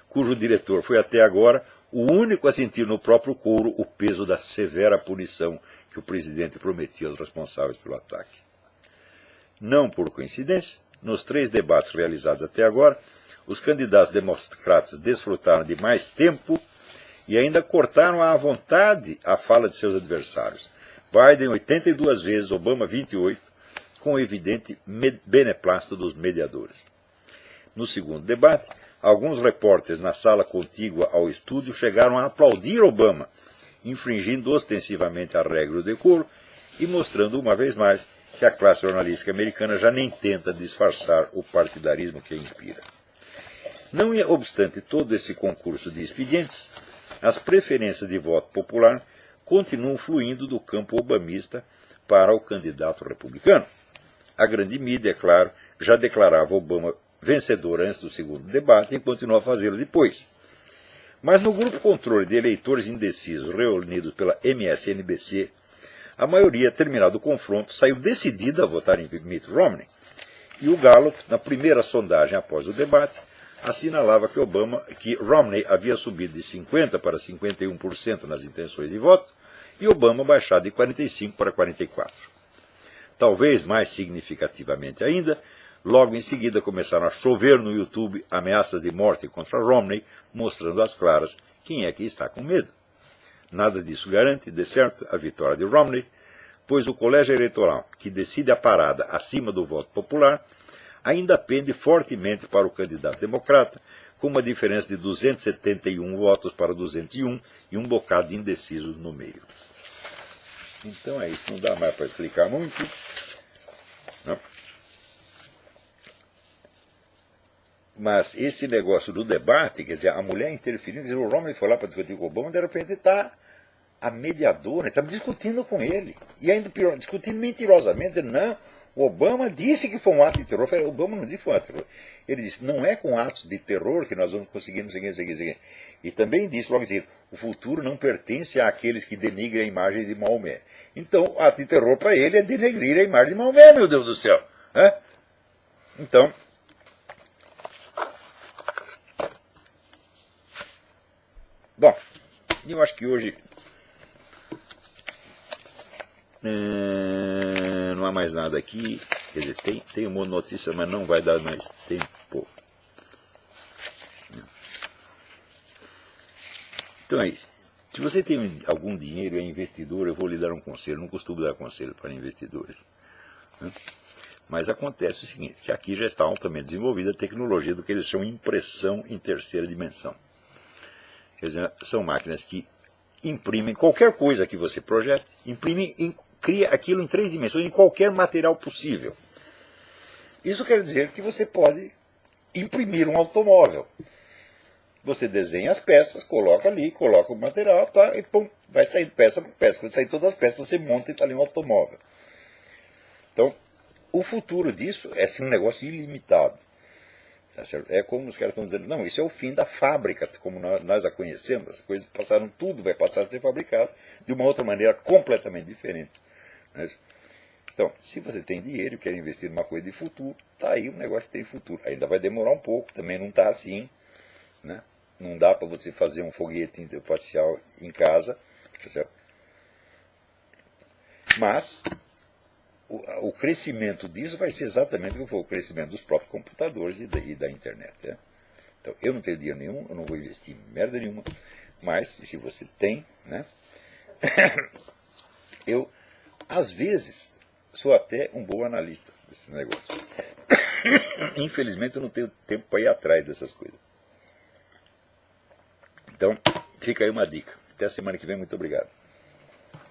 cujo diretor foi até agora o único a sentir no próprio couro o peso da severa punição que o presidente prometia aos responsáveis pelo ataque. Não por coincidência, nos 3 debates realizados até agora, os candidatos democratas desfrutaram de mais tempo e ainda cortaram à vontade a fala de seus adversários. Biden 82 vezes, Obama 28, com o evidente beneplácito dos mediadores. No segundo debate, alguns repórteres na sala contígua ao estúdio chegaram a aplaudir Obama, infringindo ostensivamente a regra do decoro e mostrando uma vez mais que a classe jornalística americana já nem tenta disfarçar o partidarismo que a inspira. Não obstante todo esse concurso de expedientes, as preferências de voto popular continuam fluindo do campo obamista para o candidato republicano. A grande mídia, é claro, já declarava Obama vencedor antes do segundo debate e continua a fazê-lo depois. Mas no grupo controle de eleitores indecisos reunidos pela MSNBC, a maioria, terminado o confronto, saiu decidida a votar em Mitt Romney. E o Gallup, na primeira sondagem após o debate, assinalava que Romney havia subido de 50% para 51% nas intenções de voto e Obama baixado de 45% para 44%. Talvez mais significativamente ainda, logo em seguida começaram a chover no YouTube ameaças de morte contra Romney, mostrando às claras quem é que está com medo. Nada disso garante, de certo, a vitória de Romney, pois o colégio eleitoral, que decide a parada acima do voto popular, ainda pende fortemente para o candidato democrata, com uma diferença de 271 votos para 201 e um bocado de indecisos no meio. Então é isso, não dá mais para explicar muito. Não? Mas esse negócio do debate, quer dizer, a mulher interferindo, quer dizer, o Romney foi lá para discutir com o Obama, de repente está a mediadora, está discutindo com ele. E ainda pior, discutindo mentirosamente, dizendo, não, o Obama disse que foi um ato de terror. Eu falei, o Obama não disse que foi um ato de terror. Ele disse, não é com atos de terror que nós vamos conseguir, não sei o que. E também disse logo assim, o futuro não pertence àqueles que denigrem a imagem de Maomé. Então, o ato de terror para ele é denegrir a imagem de Maomé, meu Deus do céu. Então, bom, eu acho que hoje não há mais nada aqui. Quer dizer, tem uma notícia, mas não vai dar mais tempo. Então é isso. Se você tem algum dinheiro e é investidor, eu vou lhe dar um conselho. Não costumo dar conselho para investidores. Mas acontece o seguinte, que aqui já está altamente desenvolvida a tecnologia do que eles chamam de impressão em terceira dimensão. Quer dizer, são máquinas que imprimem qualquer coisa que você projete, cria aquilo em 3 dimensões, em qualquer material possível. Isso quer dizer que você pode imprimir um automóvel. Você desenha as peças, coloca ali, coloca o material, tá, e pum, vai saindo peça por peça. Quando sair todas as peças, você monta e está ali um automóvel. Então, o futuro disso é assim, um negócio ilimitado. Tá certo? É como os caras estão dizendo, não, isso é o fim da fábrica, como nós a conhecemos, as coisas passaram, tudo vai passar a ser fabricado de uma outra maneira completamente diferente. Né? Então, se você tem dinheiro e quer investir numa coisa de futuro, tá aí um negócio que tem futuro. Ainda vai demorar um pouco, também não está assim, né? Não dá para você fazer um foguete espacial em casa, tá certo? Mas o crescimento disso vai ser exatamente o que foi o crescimento dos próprios computadores e da internet. Né? Então, eu não tenho dinheiro nenhum, eu não vou investir em merda nenhuma, mas se você tem, né? Eu, às vezes, sou até um bom analista desse negócio. Infelizmente, eu não tenho tempo para ir atrás dessas coisas. Então, fica aí uma dica. Até a semana que vem, muito obrigado.